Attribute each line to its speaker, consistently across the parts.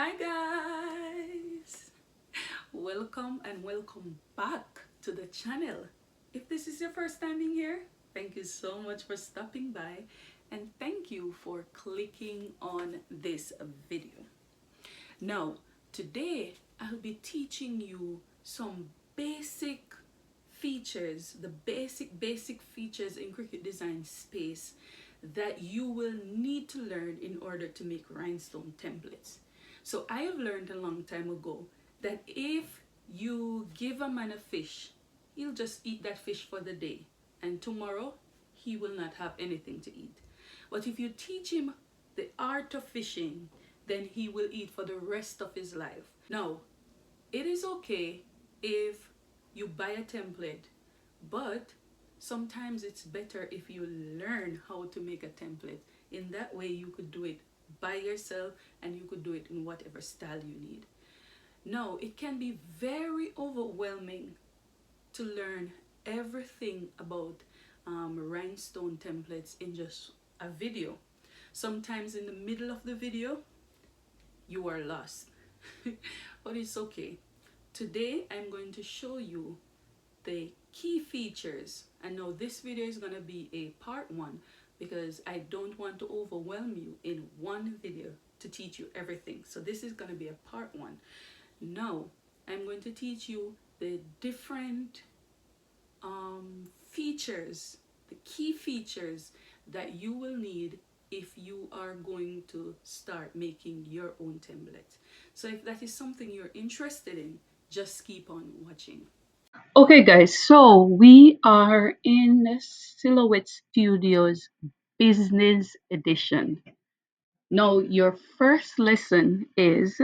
Speaker 1: Hi guys, welcome and welcome back to the channel. If this is your first time in here, thank you so much for stopping by and thank you for clicking on this video. Now, today I'll be teaching you some basic features, the basic features in Cricut Design Space that you will need to learn in order to make rhinestone templates. So I have learned a long time ago that if you give a man a fish, he'll just eat that fish for the day, and tomorrow he will not have anything to eat. But if you teach him the art of fishing, then he will eat for the rest of his life. Now, it is okay if you buy a template, but sometimes it's better if you learn how to make a template. In that way, you could do it by yourself and you could do it in whatever style you need. Now, it can be very overwhelming to learn everything about rhinestone templates in just a video. Sometimes in the middle of the video, you are lost. But it's okay. Today, I'm going to show you the key features. And now this video is going to be a part one because I don't want to overwhelm you in one video to teach you everything. So this is going to be a part one. Now, I'm going to teach you the different features, the key features that you will need if you are going to start making your own templates. So if that is something you're interested in, just keep on watching. Okay, guys, so we are in Silhouette Studios Business Edition. Now, your first lesson is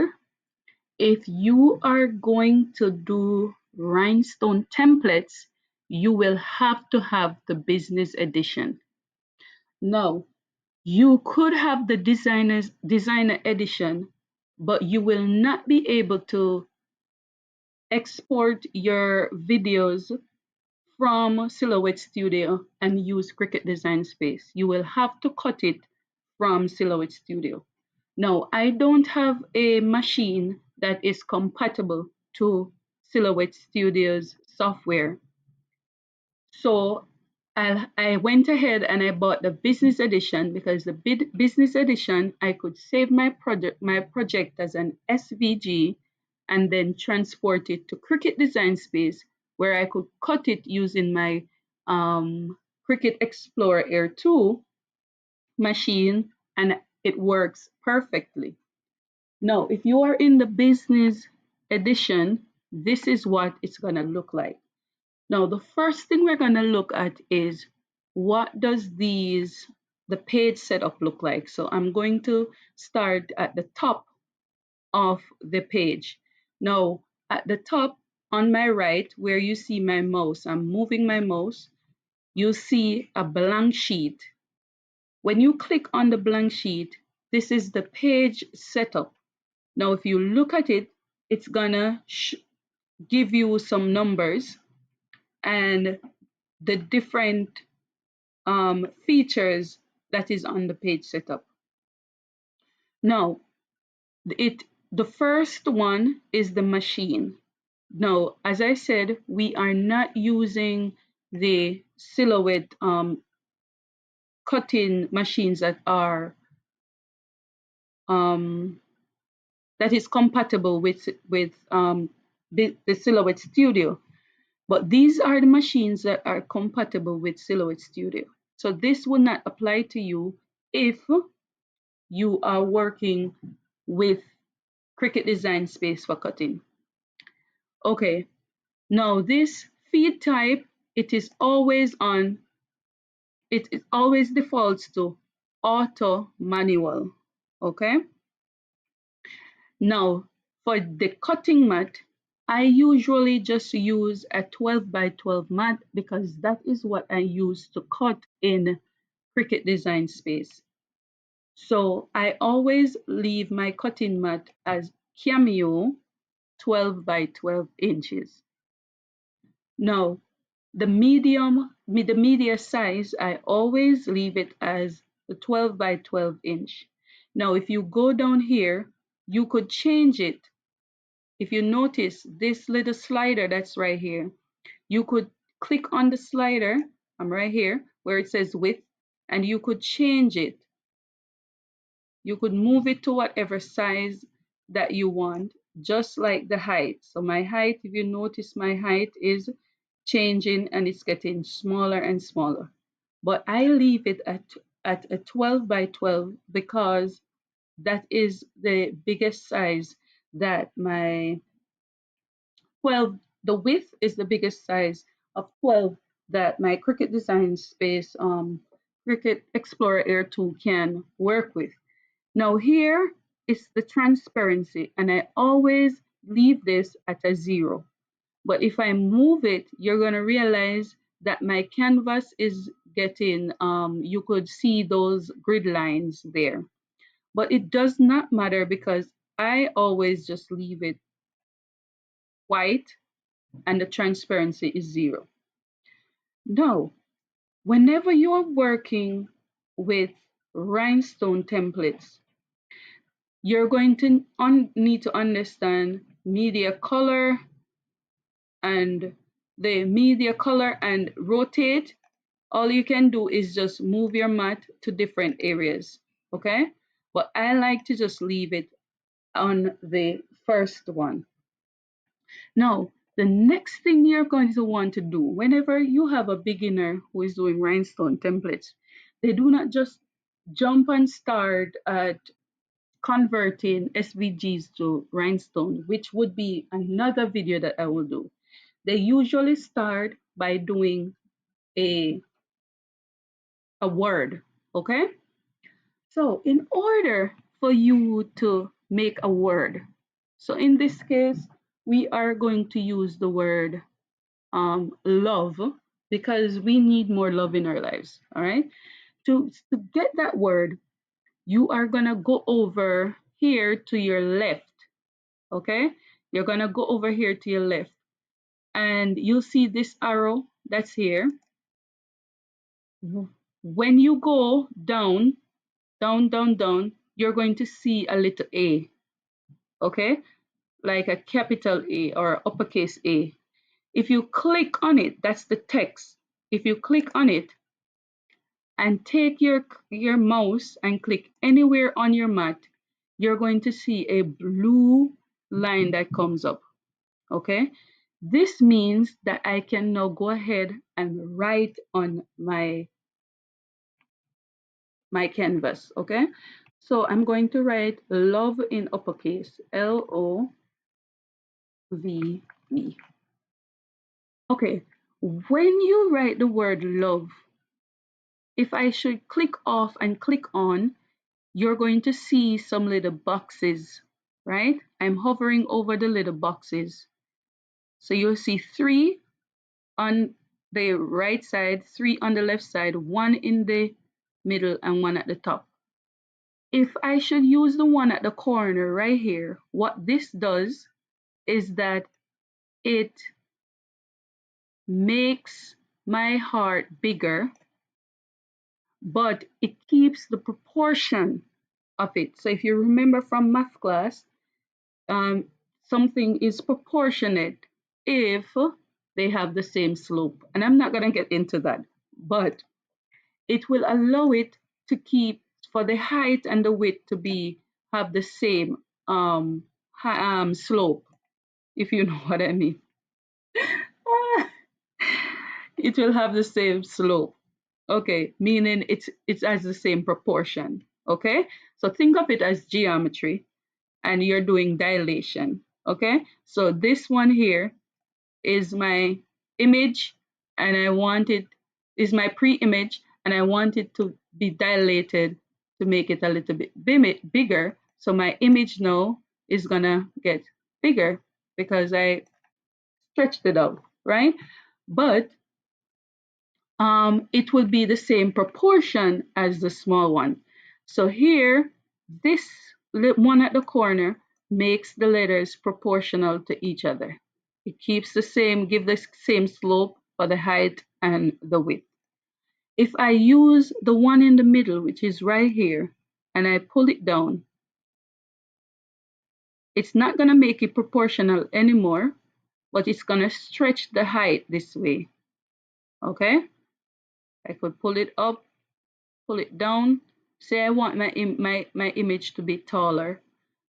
Speaker 1: if you are going to do rhinestone templates, you will have to have the business edition. Now, you could have the designer edition, but you will not be able to export your videos from Silhouette Studio and use Cricut Design Space. You will have to cut it from Silhouette Studio. Now, I don't have a machine that is compatible to Silhouette Studio's software. So I went ahead and I bought the business edition because the business edition, I could save my project as an SVG and then transport it to Cricut Design Space where I could cut it using my Cricut Explorer Air 2 machine, and it works perfectly. Now, if you are in the business edition, this is what it's going to look like. Now, the first thing we're going to look at is what does the page setup look like. So I'm going to start at the top of the page. Now, at the top on my right, where you see my mouse, I'm moving my mouse, you see a blank sheet. When you click on the blank sheet, this is the page setup. Now, if you look at it, it's gonna give you some numbers and the different features that is on the page setup. Now, the first one is the machine. Now, as I said, we are not using the Silhouette cutting machines um, that is compatible with the Silhouette Studio. But these are the machines that are compatible with Silhouette Studio. So this will not apply to you if you are working with Cricut Design Space for cutting. Okay, now this feed type, it is always on, it always defaults to auto manual. Okay, now for the cutting mat, I usually just use a 12 by 12 mat because that is what I use to cut in Cricut Design Space. So I always leave my cutting mat as Cameo 12 by 12 inches. Now, the media size, I always leave it as the 12 by 12 inch. Now, if you go down here, you could change it. If you notice this little slider that's right here, you could click on the slider. I'm right here where it says width, and you could change it. You could move it to whatever size that you want, just like the height. So my height, if you notice, my height is changing and it's getting smaller and smaller. But I leave it at a 12 by 12 because that is the biggest size that my 12, the width is the biggest size of 12 that my Cricut Design Space Cricut Explorer Air 2 can work with. Now here is the transparency, and I always leave this at a 0. But if I move it, you're gonna realize that my canvas is getting, you could see those grid lines there. But it does not matter because I always just leave it white and the transparency is 0. Now, whenever you are working with rhinestone templates, you're going to need to understand media color and the media color and rotate. All you can do is just move your mat to different areas, okay? But I like to just leave it on the first one. Now, the next thing you're going to want to do whenever you have a beginner who is doing rhinestone templates, they do not just jump and start at converting SVGs to rhinestone, which would be another video that I will do. They usually start by doing a, a word, okay? So in order for you to make a word, so in this case, we are going to use the word love because we need more love in our lives, all right? To get that word, you are gonna go over here to your left, okay? You're gonna go over here to your left and you'll see this arrow that's here. When you go down, down, down, down, you're going to see a little A, okay? Like a capital A or uppercase A. If you click on it, that's the text. If you click on it and take your mouse and click anywhere on your mat, you're going to see a blue line that comes up, okay? This means that I can now go ahead and write on my canvas, okay? So I'm going to write love in uppercase, LOVE. Okay, when you write the word love, if I should click off and click on, you're going to see some little boxes, right? I'm hovering over the little boxes. So you'll see 3 on the right side, 3 on the left side, 1 in the middle, and 1 at the top. If I should use the one at the corner right here, what this does is that it makes my heart bigger, but it keeps the proportion of it. So if you remember from math class, something is proportionate if they have the same slope. And I'm not going to get into that, but it will allow it to keep for the height and the width to be have the same slope, if you know what I mean. It will have the same slope. Okay, meaning it's as the same proportion. Okay, so think of it as geometry and you're doing dilation. Okay, so this one here is my image and I want it is my pre-image and I want it to be dilated to make it a little bit bigger. So my image now is gonna get bigger because I stretched it out, right? But it will be the same proportion as the small one. So here, this one at the corner makes the letters proportional to each other. It keeps the same, give the same slope for the height and the width. If I use the one in the middle, which is right here, and I pull it down, It's not going to make it proportional anymore, but it's going to stretch the height this way. Okay? I could pull it up, pull it down. Say I want my image to be taller.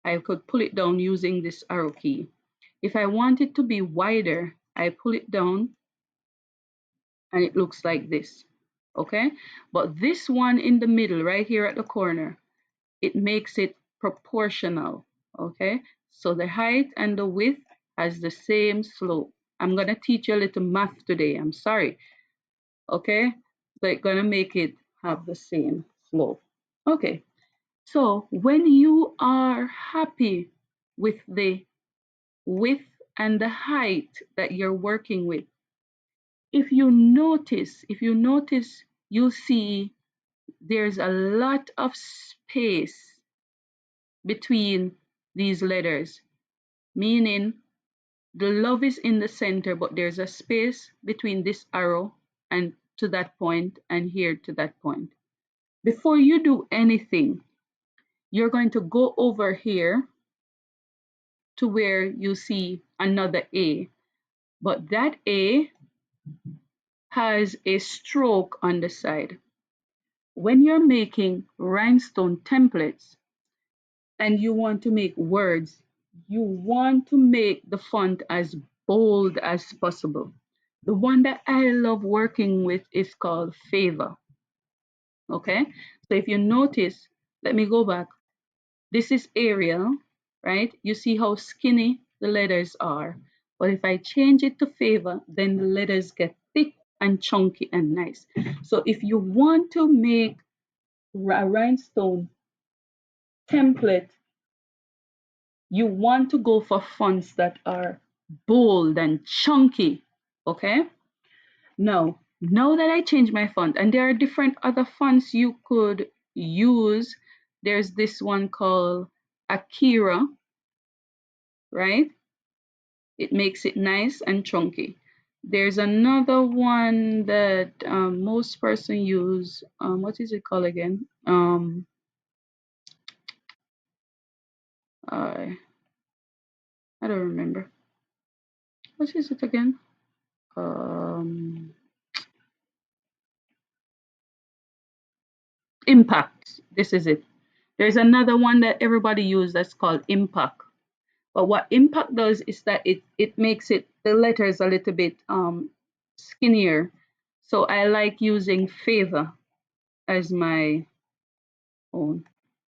Speaker 1: I could pull it down using this arrow key. If I want it to be wider, I pull it down and it looks like this. Okay? But this one in the middle, right here at the corner, it makes it proportional. Okay? So the height and the width has the same slope. I'm going to teach you a little math today. I'm sorry. Okay? But it's going to make it have the same slope. Okay. So when you are happy with the width and the height that you're working with, if you notice, you'll see there's a lot of space between these letters, meaning the love is in the center, but there's a space between this arrow and to that point and here to that point. Before you do anything, you're going to go over here to where you see another A, but that A has a stroke on the side. When you're making rhinestone templates and you want to make words, you want to make the font as bold as possible. The one that I love working with is called Favor. Okay, so if you notice, let me go back. This is Arial, right? You see how skinny the letters are. But if I change it to Favor, then the letters get thick and chunky and nice. So if you want to make a rhinestone template, you want to go for fonts that are bold and chunky, okay? Now that I changed my font, and there are different other fonts you could use. There's this one called Akira, right? It makes it nice and chunky. There's another one that most person use. What is it called again? I I don't remember. What is it again? Impact. This is it. There's another one that everybody uses that's called Impact. But what Impact does is that it makes it the letters a little bit skinnier. So I like using Favor as my own.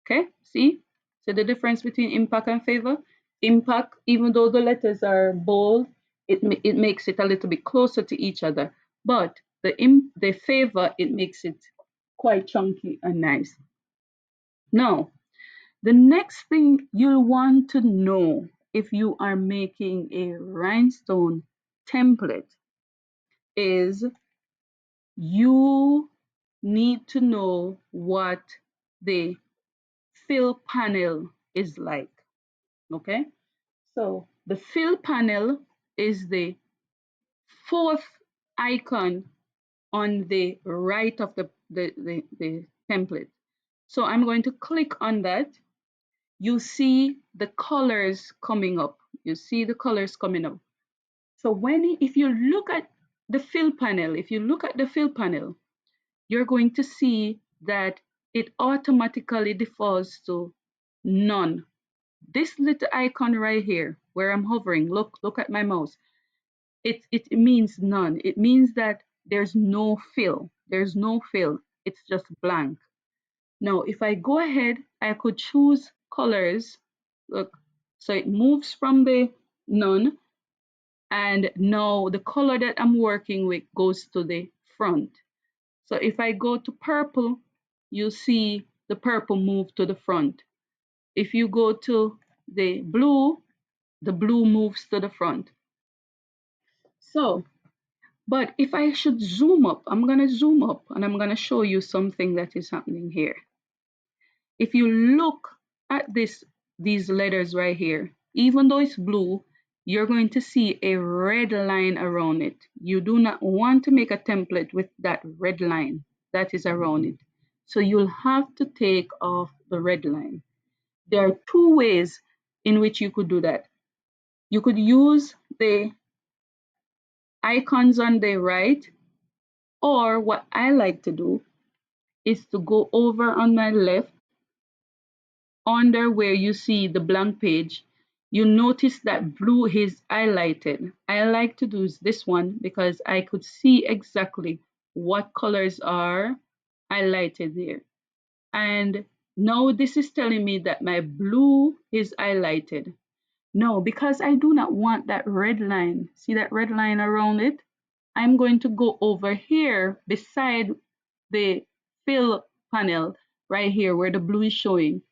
Speaker 1: Okay, see? So the difference between Impact and Favor? Impact, even though the letters are bold, it makes it a little bit closer to each other. But the Favor, it makes it quite chunky and nice. Now, the next thing you'll want to know if you are making a rhinestone template is you need to know what the fill panel is like. Okay, so the fill panel is the fourth icon on the right of the template. So I'm going to click on that. You see the colors coming up. You see the colors coming up. So if you look at the fill panel, you're going to see that it automatically defaults to none. This little icon right here where I'm hovering, look at my mouse. It means none. It means that there's no fill. There's no fill. It's just blank. Now, if I go ahead, I could choose colors. Look, so it moves from the none, and now the color that I'm working with goes to the front. So if I go to purple, you see the purple move to the front. If you go to the blue moves to the front. So, but if I should zoom up, I'm going to zoom up and I'm going to show you something that is happening here. If you look at these letters right here, even though it's blue, you're going to see a red line around it. You do not want to make a template with that red line that is around it. So you'll have to take off the red line. There are two ways in which you could do that. You could use the icons on the right, or what I like to do is to go over on my left under where you see the blank page. You notice that blue is highlighted. I like to do this one because I could see exactly what colors are highlighted there. And now this is telling me that my blue is highlighted. No, because I do not want that red line. See that red line around it? I'm going to go over here beside the fill panel right here where the blue is showing.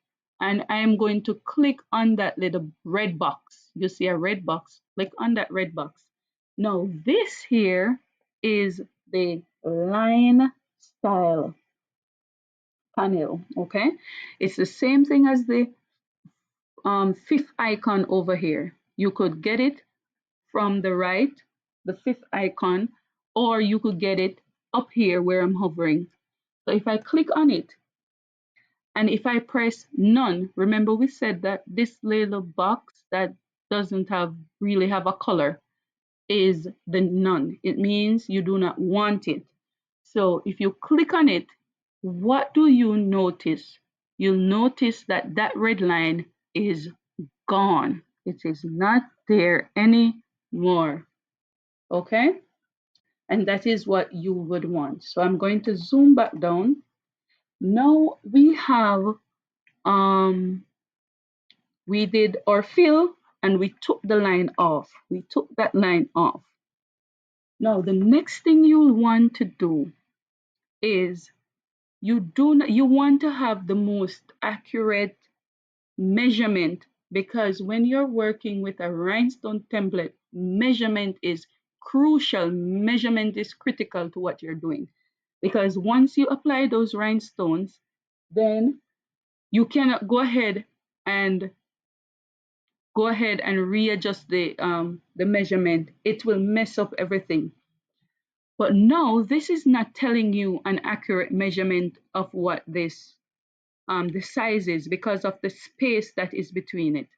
Speaker 1: And I'm going to click on that little red box. You see a red box? Click on that red box. Now this here is the line style panel, okay? It's the same thing as the fifth icon over here. You could get it from the right, the fifth icon, or you could get it up here where I'm hovering. So if I click on it and if I press none, remember we said that this little box that doesn't really have a color is the none. It means you do not want it. So if you click on it, what do you notice? You'll notice that that red line is gone. It is not there anymore. Okay? And that is what you would want. So I'm going to zoom back down. Now we did our fill and we took the line off. We took that line off. Now the next thing you want to do is you want to have the most accurate measurement, because when you're working with a rhinestone template, measurement is crucial. Measurement is critical to what you're doing, because once you apply those rhinestones, then you cannot and go ahead and readjust the measurement. It will mess up everything. But no, this is not telling you an accurate measurement of what the size is, because of the space that is between it.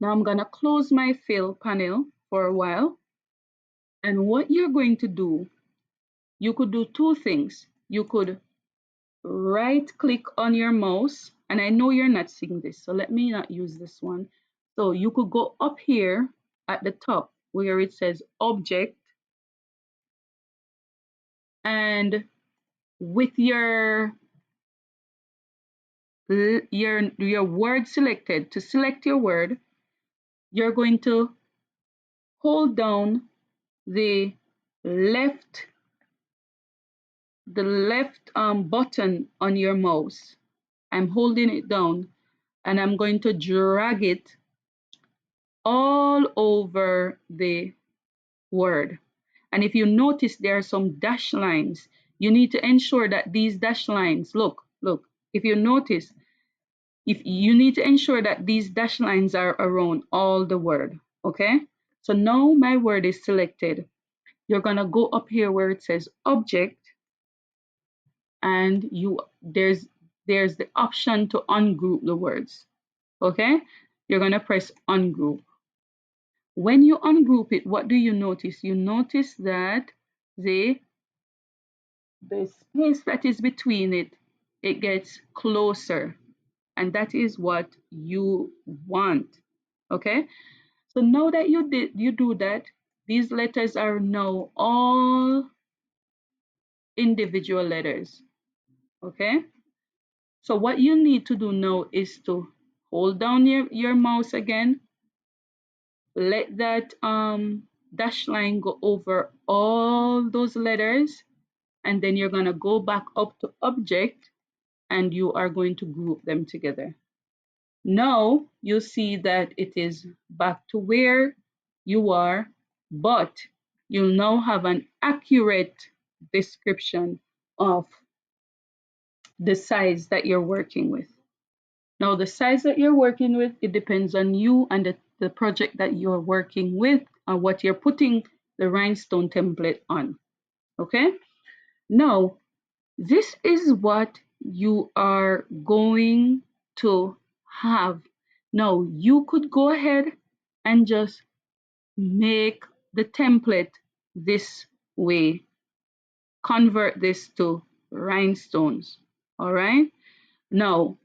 Speaker 1: Now I'm gonna close my fill panel for a while. And what you're going to do, you could do two things. You could right click on your mouse, and I know you're not seeing this, so let me not use this one. So you could go up here at the top where it says object, and with your word selected, to select your word, you're going to hold down the left button on your mouse. I'm holding it down and I'm going to drag it all over the word. And if you notice there are some dash lines, you need to ensure that these dash lines, look, if you notice, if you need to ensure that these dash lines are around all the word, okay? So now my word is selected. You're gonna go up here where it says object, and there's the option to ungroup the words, okay? You're gonna press ungroup. When you ungroup it, what do you notice? You notice that the space that is between it gets closer, and that is what you want, okay? So now that you do that, these letters are now all individual letters, okay? So what you need to do now is to hold down your mouse again, let that dash line go over all those letters, and then you're going to go back up to object and you are going to group them together. Now you see that it is back to where you are, but you'll now have an accurate description of the size that you're working with. Now the size that you're working with, it depends on you and the project that you're working with and what you're putting the rhinestone template on, okay? Now, this is what you are going to have. Now you could go ahead and just make the template this way, convert this to rhinestones. All right. Now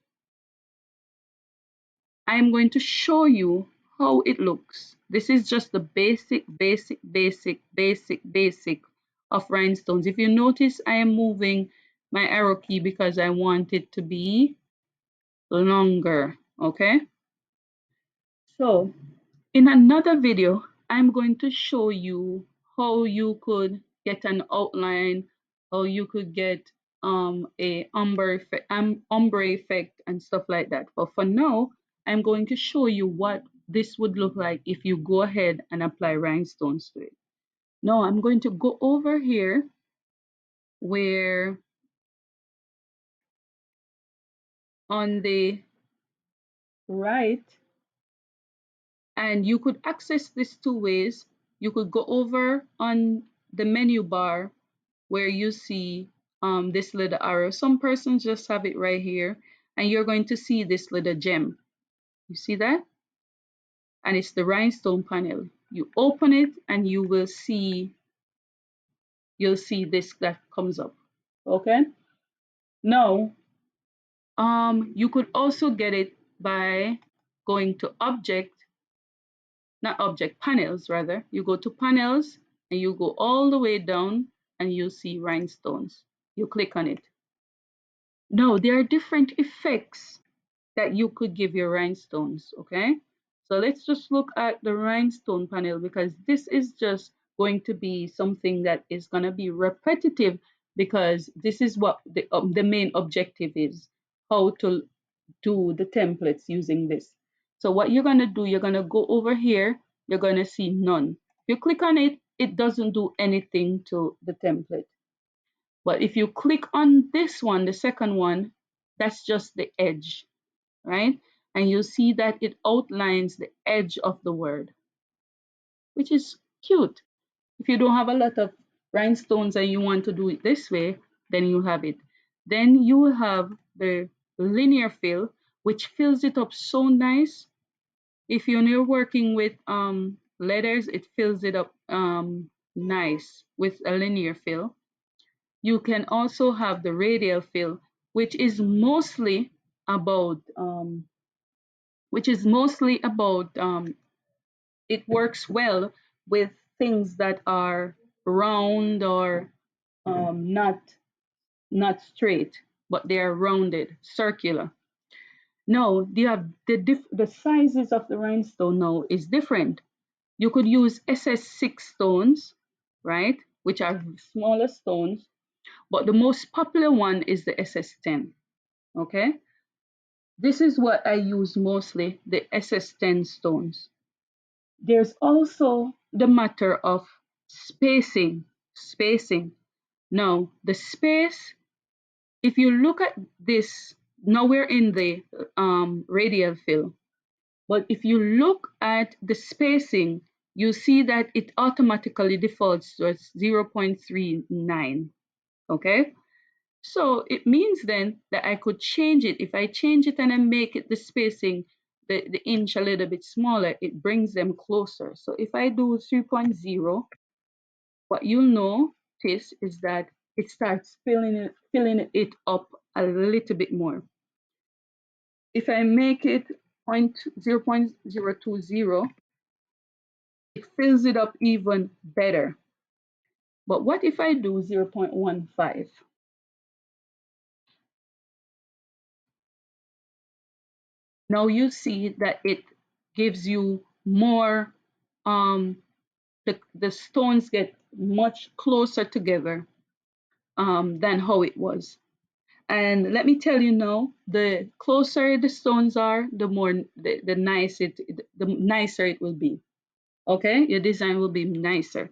Speaker 1: I'm going to show you how it looks. This is just the basic of rhinestones. If you notice, I am moving my arrow key because I want it to be longer. Okay. So in another video, I'm going to show you how you could get an outline, how you could get a ombre effect and stuff like that. But for now, I'm going to show you what this would look like if you go ahead and apply rhinestones to it. Now I'm going to go over here where on the right, and you could access this two ways. You could go over on the menu bar where you see this little arrow. Some persons just have it right here, and you're going to see this little gem. You see that? And it's the rhinestone panel. You open it and you'll see this that comes up. Okay. Now, you could also get it by going to object, not object, panels rather. You go to panels and you go all the way down and you'll see rhinestones. You click on it. Now, there are different effects that you could give your rhinestones, okay? So let's just look at the rhinestone panel because this is just going to be something that is going to be repetitive because this is what the main objective is, how to do the templates using this. So what you're going to do, you're going to go over here, you're going to see none. If you click on it, it doesn't do anything to the template. But if you click on this one, the second one, that's just the edge, right? And you see that it outlines the edge of the word, which is cute. If you don't have a lot of rhinestones and you want to do it this way, then you have it. Then you will have the linear fill, which fills it up so nice. If you're working with letters, it fills it up nice with a linear fill. You can also have the radial fill, which is mostly about it works well with things that are round or not straight, but they are rounded, circular. No, the sizes of the rhinestone now is different. You could use SS6 stones, right, which are smaller stones, but the most popular one is the SS10. Okay, this is what I use mostly, the SS10 stones. There's also the matter of spacing. Spacing. Now, the space, if you look at this, now we're in the radial fill. But if you look at the spacing, you see that it automatically defaults to 0.39. Okay? So it means then that I could change it. If I change it and I make it the spacing, the inch a little bit smaller, it brings them closer. So if I do 3.0, what you'll notice is that it starts filling it up a little bit more. If I make it 0.020, it fills it up even better. But what if I do 0.15? Now you see that it gives you more, the stones get much closer together than how it was. And let me tell you now, the closer the stones are, the more the nicer it will be. Okay, your design will be nicer.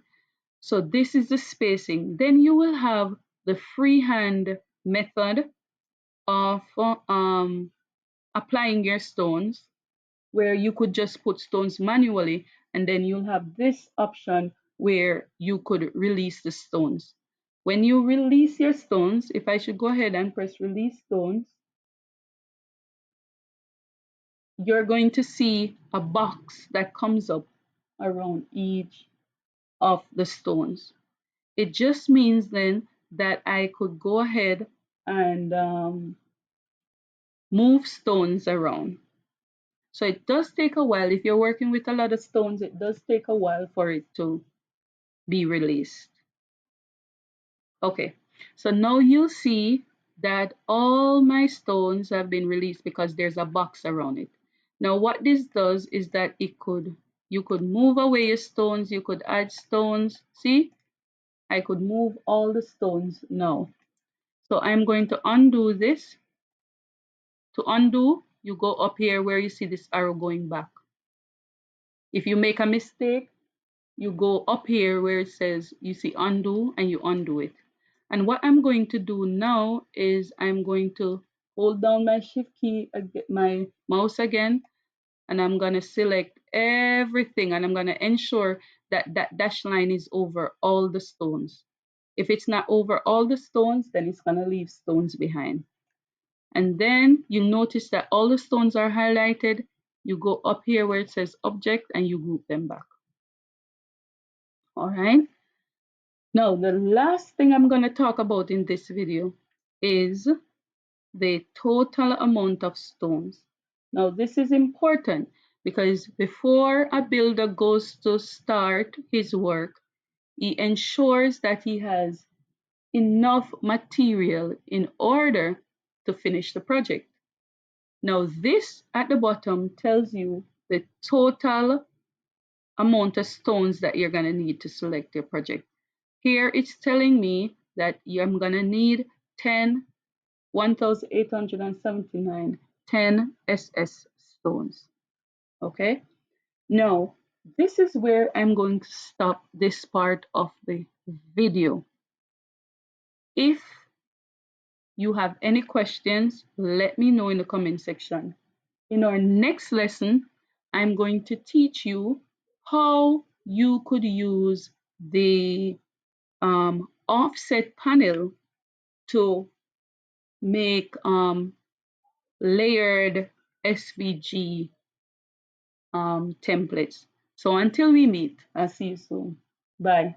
Speaker 1: So this is the spacing. Then you will have the freehand method of applying your stones, where you could just put stones manually, and then you'll have this option where you could release the stones. When you release your stones, if I should go ahead and press release stones, you're going to see a box that comes up around each of the stones. It just means then that I could go ahead and move stones around. So it does take a while. If you're working with a lot of stones, it does take a while for it to be released. Okay, so now you'll see that all my stones have been released because there's a box around it. Now what this does is that you could move away your stones, you could add stones. See, I could move all the stones now. So I'm going to undo this. To undo, you go up here where you see this arrow going back. If you make a mistake, you go up here where it says you see undo and you undo it. And what I'm going to do now is I'm going to hold down my shift key, my mouse again, and I'm going to select everything and I'm going to ensure that that dash line is over all the stones. If it's not over all the stones, then it's going to leave stones behind. And then you'll notice that all the stones are highlighted. You go up here where it says object and you group them back. All right. Now, the last thing I'm going to talk about in this video is the total amount of stones. Now, this is important because before a builder goes to start his work, he ensures that he has enough material in order to finish the project. Now, this at the bottom tells you the total amount of stones that you're going to need to select your project. Here it's telling me that I'm going to need 10, 1,879, 10 SS stones. Okay? Now, this is where I'm going to stop this part of the video. If you have any questions, let me know in the comment section. In our next lesson, I'm going to teach you how you could use the offset panel to make layered SVG templates. So until we meet, I'll see you soon. Bye.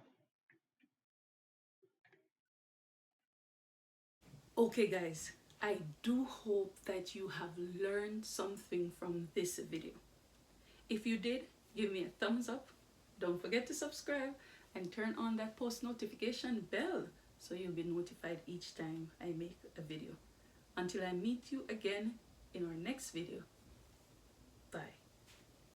Speaker 1: Okay, guys, I do hope that you have learned something from this video. If you did, give me a thumbs up. Don't forget to subscribe and turn on that post notification bell so you'll be notified each time I make a video. Until I meet you again in our next video.